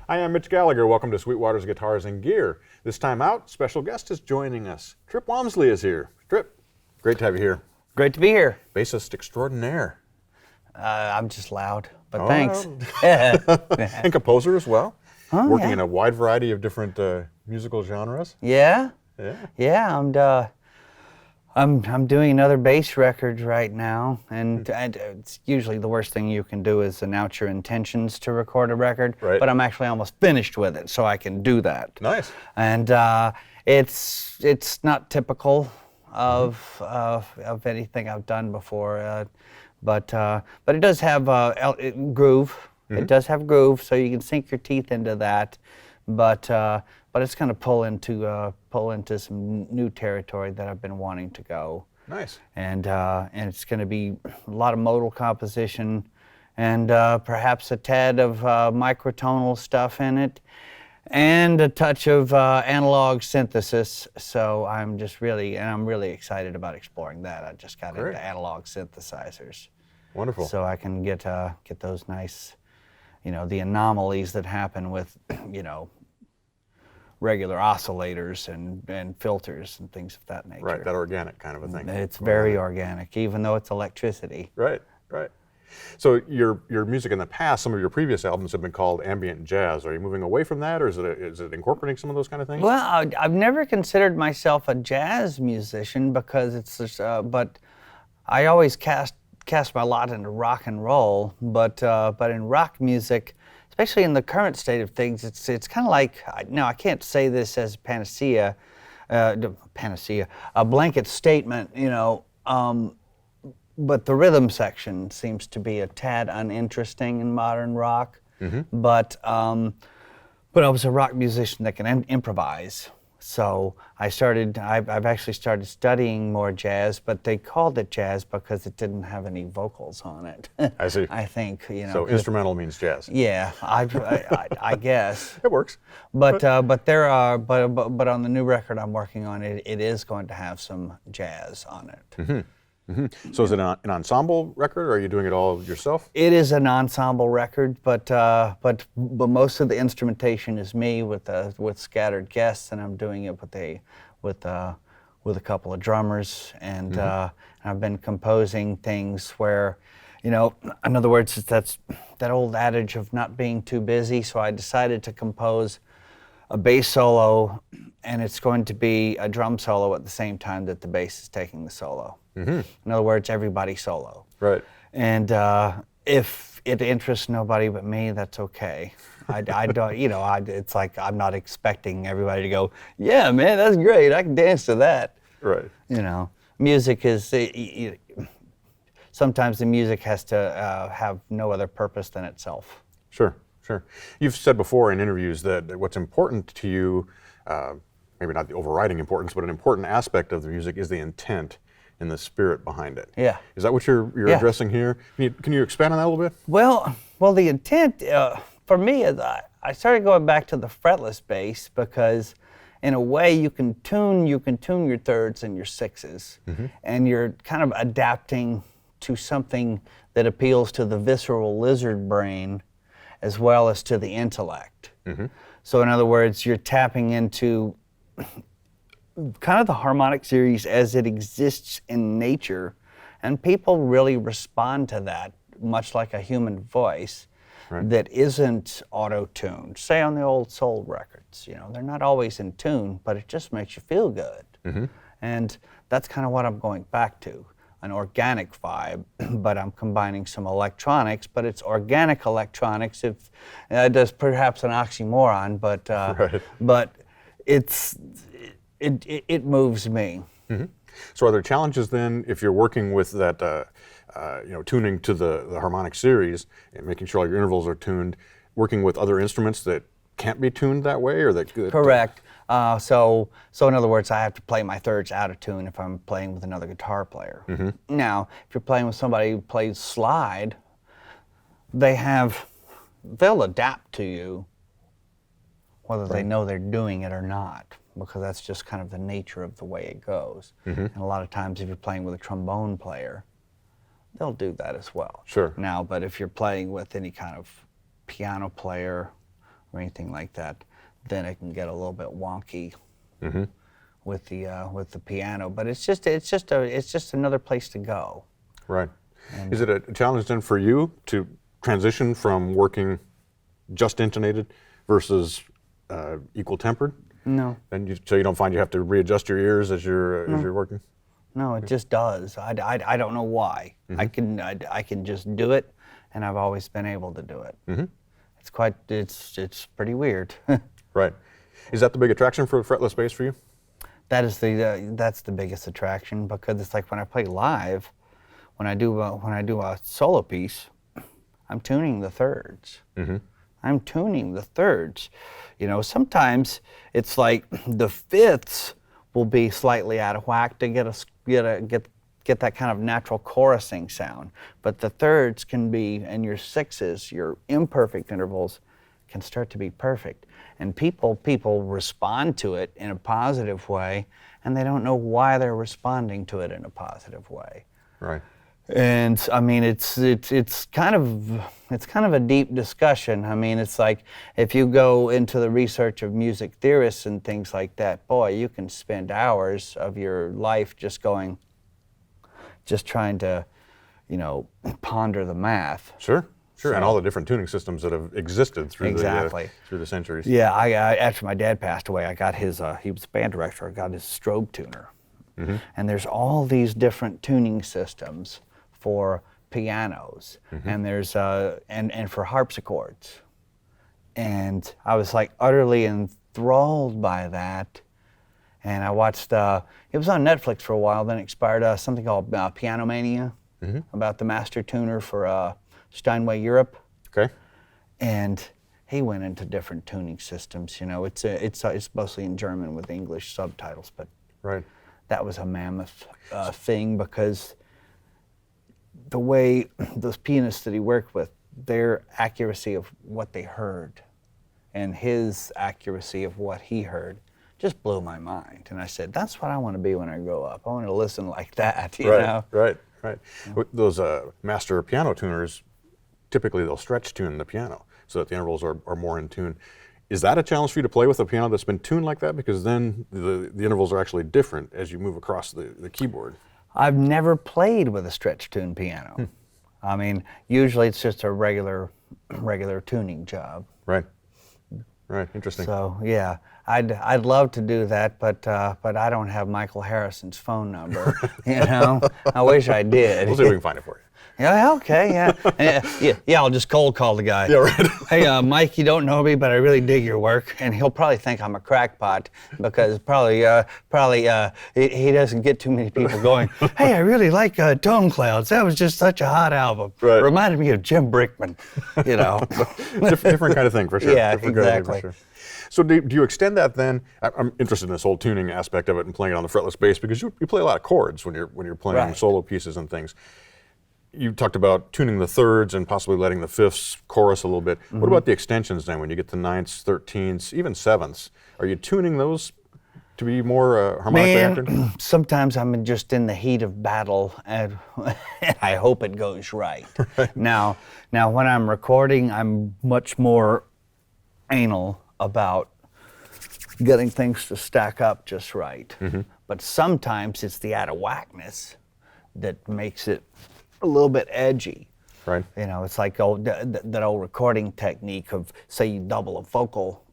Hi, I'm Mitch Gallagher. Welcome to Sweetwater's Guitars and Gear. This time out, special guest is joining us. Trip Wamsley is here. Trip, great to have you here. Great to be here. Bassist extraordinaire. I'm just loud, but thanks. And composer as well. Oh, working yeah. in a wide variety of different musical genres. Yeah? Yeah. I'm doing another bass record right now, and it's usually the worst thing you can do is announce your intentions to record a record, Right. but I'm actually almost finished with it, so I can do that. Nice. And it's not typical of anything I've done before, but it does have groove. It does have groove, so you can sink your teeth into that, but it's going to pull into some new territory that I've been wanting to go. Nice. And it's going to be a lot of modal composition, and perhaps a tad of microtonal stuff in it, and a touch of analog synthesis. So I'm really excited about exploring that. I just got into analog synthesizers. Wonderful. So I can get those nice, the anomalies that happen with, regular oscillators and filters and things of that nature. Right, that organic kind of a thing. It's very organic, even though it's electricity. Right. So your music in the past, some of your previous albums have been called ambient jazz. Are you moving away from that, or is it incorporating some of those kind of things? Well, I've never considered myself a jazz musician because it's just, but I always cast my lot into rock and roll. But in rock music, especially in the current state of things, it's kind of like, now I can't say this as a a blanket statement, but the rhythm section seems to be a tad uninteresting in modern rock. But I was a rock musician that can improvise. So I've actually started studying more jazz, but they called it jazz because it didn't have any vocals on it. I see. I think, So instrumental means jazz. Yeah, I guess. It works. But on the new record I'm working on, it is going to have some jazz on it. So is it an ensemble record, or are you doing it all yourself? It is an ensemble record, but most of the instrumentation is me with scattered guests, and I'm doing it with a couple of drummers, and I've been composing things where, in other words, that's that old adage of not being too busy. So I decided to compose a bass solo, and it's going to be a drum solo at the same time that the bass is taking the solo. In other words, everybody solo. Right. And if it interests nobody but me, that's okay. I don't, it's like I'm not expecting everybody to go, yeah, man, that's great, I can dance to that. Right. Music is, sometimes the music has to have no other purpose than itself. Sure. You've said before in interviews that what's important to you, maybe not the overriding importance, but an important aspect of the music is the intent and the spirit behind it. Yeah. Is that what you're addressing here? Can you expand on that a little bit? Well, the intent for me is I started going back to the fretless bass because, in a way, you can tune your thirds and your sixes, and you're kind of adapting to something that appeals to the visceral lizard brain as well as to the intellect. So in other words, you're tapping into kind of the harmonic series as it exists in nature, and people really respond to that, much like a human voice that isn't auto-tuned. Say on the old soul records, they're not always in tune, but it just makes you feel good. And that's kind of what I'm going back to, an organic vibe, but I'm combining some electronics, but it's organic electronics. If that's perhaps an oxymoron, but it moves me. So are there challenges then if you're working with that tuning to the harmonic series and making sure all your intervals are tuned, working with other instruments that can't be tuned that way, or that Correct. So in other words, I have to play my thirds out of tune if I'm playing with another guitar player. Now, if you're playing with somebody who plays slide, they'll adapt to you whether they know they're doing it or not, because that's just kind of the nature of the way it goes. And a lot of times if you're playing with a trombone player, they'll do that as well. Sure. Now, but if you're playing with any kind of piano player or anything like that, then it can get a little bit wonky with the piano. But it's just another place to go. Right. Is it a challenge then for you to transition from working just intonated versus equal tempered? No. And so you don't find you have to readjust your ears as you're working? No, it just does. I don't know why. I can just do it, and I've always been able to do it. It's pretty weird. Right. Is that the big attraction for a fretless bass for you? That's the biggest attraction, because it's like when I play live, when I do a solo piece, I'm tuning the thirds. I'm tuning the thirds. Sometimes it's like the fifths will be slightly out of whack to get that kind of natural chorusing sound, but the thirds can be, and your sixes, your imperfect intervals, can start to be perfect. And people respond to it in a positive way, and they don't know why they're responding to it in a positive way. Right. And I mean, it's kind of a deep discussion. I mean, it's like if you go into the research of music theorists and things like that, boy, you can spend hours of your life just trying to, ponder the math. Sure. And all the different tuning systems that have existed through the centuries. Yeah, I after my dad passed away, I got his. He was a band director. I got his strobe tuner, and there's all these different tuning systems for pianos, and there's and for harpsichords, and I was like utterly enthralled by that, and I watched. It was on Netflix for a while, then it expired. Something called Piano Mania, about the master tuner for Steinway Europe. Okay. And he went into different tuning systems. It's mostly in German with English subtitles, but that was a mammoth thing, because the way those pianists that he worked with, their accuracy of what they heard and his accuracy of what he heard just blew my mind. And I said, that's what I want to be when I grow up. I want to listen like that, you know? Right. Those master piano tuners, typically they'll stretch tune the piano so that the intervals are more in tune. Is that a challenge for you to play with a piano that's been tuned like that? Because then the intervals are actually different as you move across the keyboard. I've never played with a stretch tune piano. I mean, usually it's just a regular tuning job. Right. Interesting. So yeah, I'd love to do that, but I don't have Michael Harrison's phone number. I wish I did. We'll see if we can find it for you. Yeah, okay, yeah. I'll just cold call the guy. Yeah, right. Hey, Mike, you don't know me, but I really dig your work, and he'll probably think I'm a crackpot, because probably he doesn't get too many people going, hey, I really like Tone Clouds. That was just such a hot album. Right. Reminded me of Jim Brickman, Different kind of thing for sure. Yeah, different kind of exactly. thing for sure. So do you extend that then? I'm interested in this whole tuning aspect of it and playing it on the fretless bass, because you play a lot of chords when you're playing solo pieces and things. You talked about tuning the thirds and possibly letting the fifths chorus a little bit. What about the extensions then, when you get to ninths, 13ths, even sevenths? Are you tuning those to be more harmonically accurate? Sometimes I'm just in the heat of battle, and I hope it goes right. Now, when I'm recording, I'm much more anal about getting things to stack up just right. But sometimes it's the out of whackness that makes it a little bit edgy. Right. It's like that old recording technique of, say, you double a vocal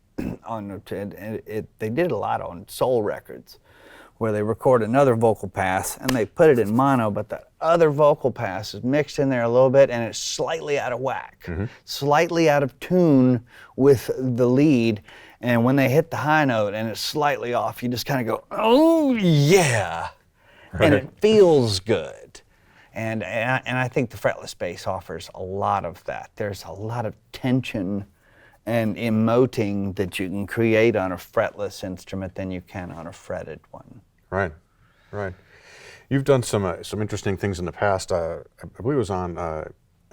on they did a lot on soul records, where they record another vocal pass and they put it in mono, but the other vocal pass is mixed in there a little bit and it's slightly out of whack, slightly out of tune with the lead. And when they hit the high note and it's slightly off, you just kind of go, oh yeah, and it feels good. And I think the fretless bass offers a lot of that. There's a lot of tension and emoting that you can create on a fretless instrument than you can on a fretted one. Right, right. You've done some interesting things in the past. I believe it was on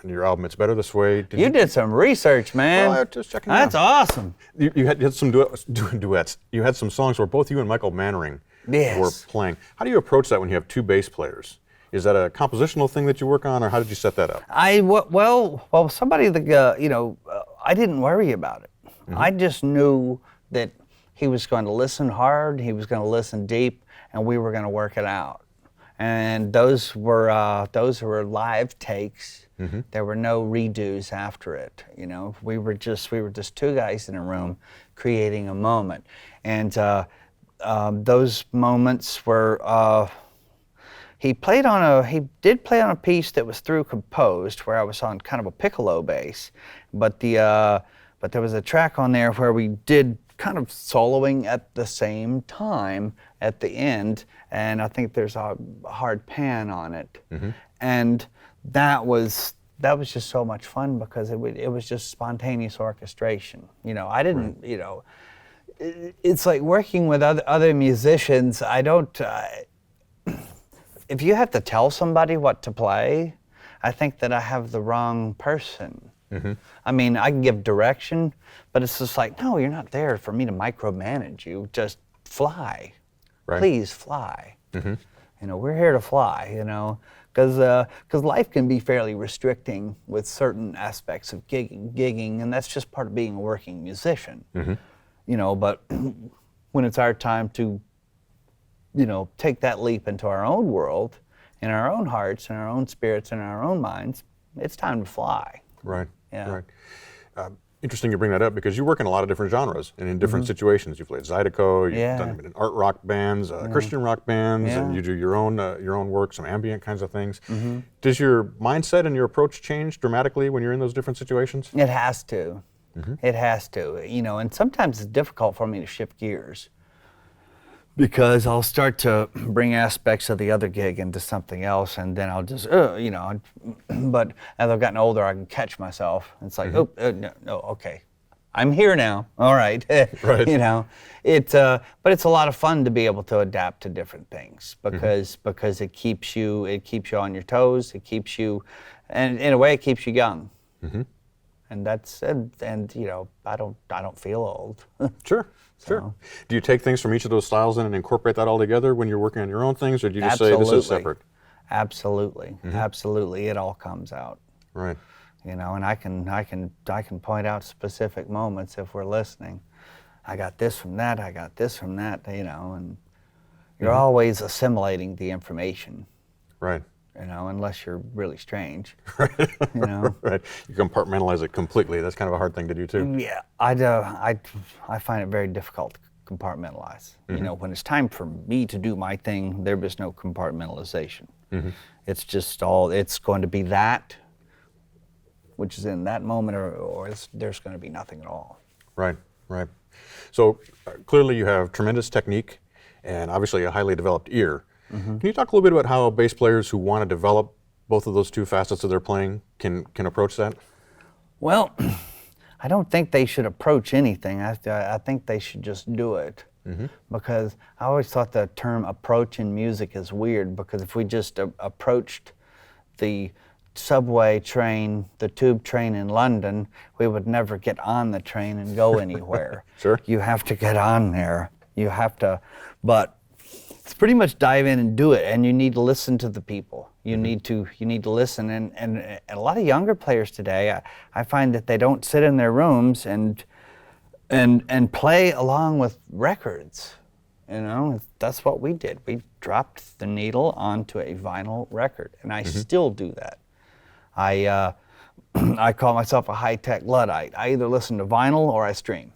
your album "It's Better This Way." You did some research, man. Well, I was just checking. That's awesome. You had some duets. You had some songs where both you and Michael Mannering were playing. How do you approach that when you have two bass players? Is that a compositional thing that you work on, or how did you set that up? Well, somebody that I didn't worry about it. Mm-hmm. I just knew that he was going to listen hard, he was going to listen deep, and we were going to work it out. And those were live takes. Mm-hmm. There were no redos after it. We were just two guys in a room creating a moment, and those moments were. He did play on a piece that was through composed, where I was on kind of a piccolo bass, but there was a track on there where we did kind of soloing at the same time at the end, and I think there's a hard pan on it. Mm-hmm. And that was just so much fun because it was just spontaneous orchestration. I didn't, it's like working with other musicians. I don't, if you have to tell somebody what to play, I think that I have the wrong person. Mm-hmm. I mean, I can give direction, but it's just like, no, you're not there for me to micromanage you. Just fly. Right. Please fly. Mm-hmm. We're here to fly, because life can be fairly restricting with certain aspects of gigging, and that's just part of being a working musician. Mm-hmm. But when it's our time to, take that leap into our own world, in our own hearts, in our own spirits, in our own minds, it's time to fly. Right. Yeah. Right. Interesting you bring that up because you work in a lot of different genres and in different situations. You've played Zydeco, you've done it in art rock bands, Christian rock bands, and you do your own work, some ambient kinds of things. Mm-hmm. Does your mindset and your approach change dramatically when you're in those different situations? It has to. Mm-hmm. It has to. And sometimes it's difficult for me to shift gears, because I'll start to bring aspects of the other gig into something else, and then I'll just, but as I've gotten older, I can catch myself. It's like, no, okay, I'm here now, all right. Right. But it's a lot of fun to be able to adapt to different things, because it keeps you on your toes, it keeps you, and in a way, it keeps you young. Mm-hmm. And I don't feel old. Sure. Sure. Do you take things from each of those styles in and incorporate that all together when you're working on your own things, or do you just say this is separate? Absolutely. Mm-hmm. Absolutely. It all comes out. Right. And I can point out specific moments if we're listening. I got this from that, I got this from that, and you're always assimilating the information. Right. Unless you're really strange. Right. Right. You compartmentalize it completely. That's kind of a hard thing to do too. Yeah, I find it very difficult to compartmentalize. Mm-hmm. When it's time for me to do my thing, there is no compartmentalization. Mm-hmm. It's just it's going to be that, which is in that moment, or there's going to be nothing at all. Right, right. So clearly you have tremendous technique and obviously a highly developed ear. Mm-hmm. Can you talk a little bit about how bass players who want to develop both of those two facets of their playing can approach that? Well, I don't think they should approach anything. I think they should just do it. Mm-hmm. Because I always thought the term approach in music is weird, because if we just approached the subway train, the tube train in London, we would never get on the train and go anywhere. Sure. You have to get on there. You have to, but it's pretty much dive in and do it, and you need to listen to the people. You need to listen, and a lot of younger players today, I find that they don't sit in their rooms and play along with records. That's what we did. We dropped the needle onto a vinyl record, and I still do that. I call myself a high-tech Luddite. I either listen to vinyl or I stream.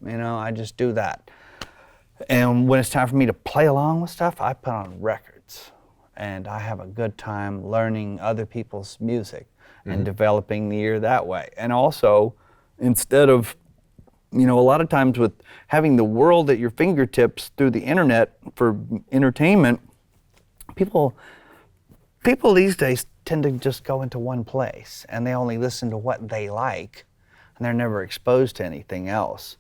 I just do that. And when it's time for me to play along with stuff, I put on records, and I have a good time learning other people's music and developing the ear that way. And also, instead of, a lot of times with having the world at your fingertips through the internet for entertainment, people people these days tend to just go into one place and they only listen to what they like, and they're never exposed to anything else.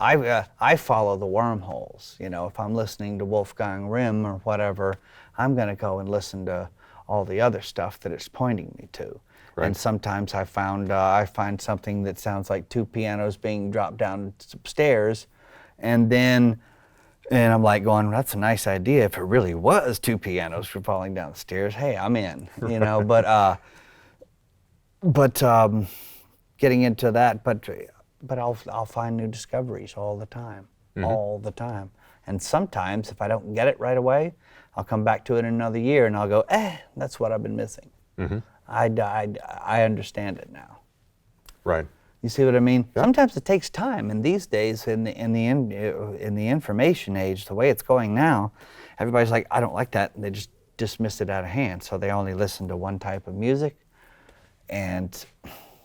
I follow the wormholes. You know, if I'm listening to Wolfgang Rimm or whatever, I'm going to go and listen to all the other stuff that it's pointing me to. Right. And sometimes I find something that sounds like two pianos being dropped down some stairs, and I'm like going, that's a nice idea. If it really was two pianos for falling down the stairs, hey, I'm in. You know, but getting into that, but I'll find new discoveries all the time, all the time. And sometimes if I don't get it right away, I'll come back to it in another year and I'll go, that's what I've been missing. I understand it now. Right. You see what I mean? Yeah. Sometimes it takes time, and these days, in the information age, the way it's going now, everybody's like, I don't like that, and they just dismiss it out of hand. So they only listen to one type of music, and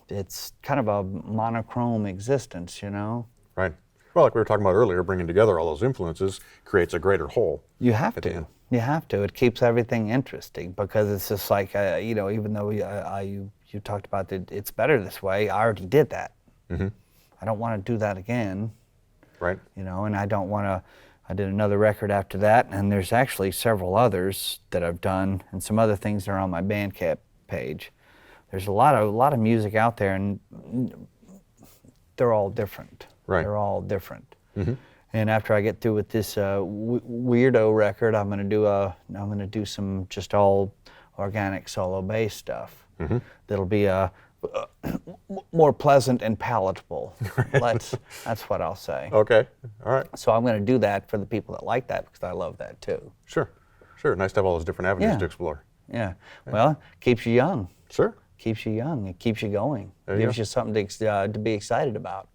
it's kind of a monochrome existence, you know? Right. Well, like we were talking about earlier, bringing together all those influences creates a greater whole. You have to. You have to. It keeps everything interesting, because it's just like, you know, even though you talked about that it's better this way, I already did that. I don't want to do that again. Right. You know, and I don't want to. I did another record after that, and there's actually several others that I've done, and some other things that are on my Bandcamp page. There's a lot of music out there, and they're all different. Right. They're all different. And after I get through with this weirdo record, I'm gonna do some just all organic solo bass stuff. That'll be more pleasant and palatable. That's what I'll say. Okay. All right. So I'm going to do that for the people that like that, because I love that too. Sure. Nice to have all those different avenues to explore. Yeah. Well, it keeps you young. Sure. Keeps you young. It keeps you going. Gives you something to be excited about.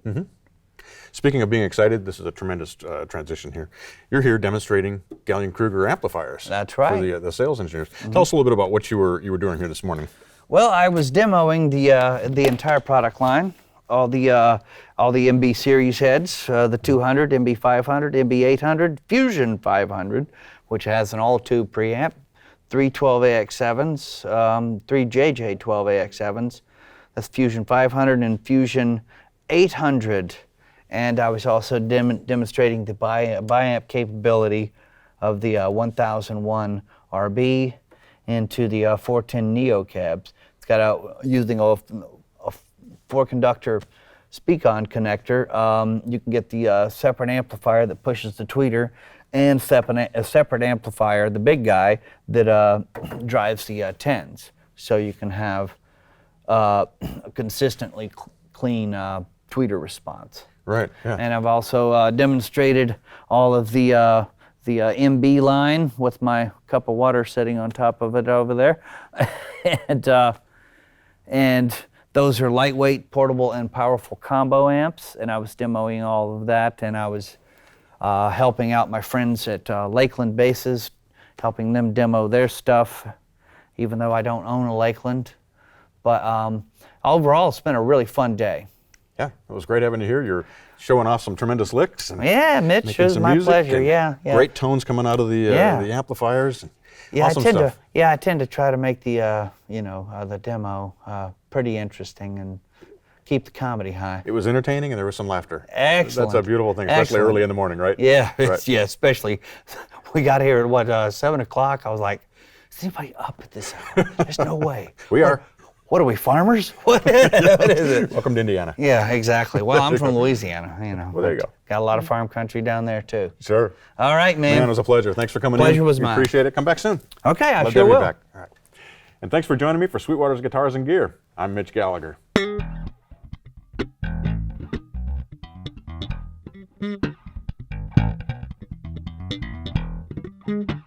Speaking of being excited, this is a tremendous transition here. You're here demonstrating gallien-krueger amplifiers. That's right. For the sales engineers. Tell us a little bit about what you were doing here this morning. Well, I was demoing the entire product line, all the MB series heads, the 200, MB 500, MB 800, Fusion 500, which has an all-tube preamp, 3 12AX7s, 3 JJ12AX7s. That's Fusion 500 and Fusion 800. And I was also demonstrating the biamp capability of the 1001 RB into the 410 Neo cabs. It's got using a 4-conductor speak-on connector. You can get the separate amplifier that pushes the tweeter, and a separate amplifier, the big guy, that drives the 10s. So you can have a consistently clean tweeter response. Right. Yeah. And I've also demonstrated all of the MB line with my cup of water sitting on top of it over there, and those are lightweight, portable, and powerful combo amps. And I was demoing all of that, and I was helping out my friends at Lakeland Basses, helping them demo their stuff, even though I don't own a Lakeland. But overall, it's been a really fun day. Yeah, it was great having you here. You're showing off some tremendous licks. And yeah, Mitch, it was my pleasure. Yeah. Great tones coming out of the amplifiers. Yeah, awesome stuff. I tend to try to make the the demo pretty interesting and keep the comedy high. It was entertaining, and there was some laughter. Excellent. That's a beautiful thing, especially early in the morning, right? Yeah, right. Yeah, especially we got here at 7 o'clock. I was like, is anybody up at this hour? There's no way. We are. What are we, farmers? What is it? Welcome to Indiana. Yeah, exactly. Well, I'm from Louisiana, you know. Well, there you go. Got a lot of farm country down there, too. Sure. All right, man. Man, it was a pleasure. Thanks for coming in. Pleasure was mine. Appreciate it. Come back soon. Okay, I Love sure to have will. you back. All right. And thanks for joining me for Sweetwater's Guitars and Gear. I'm Mitch Gallagher. Mm-hmm.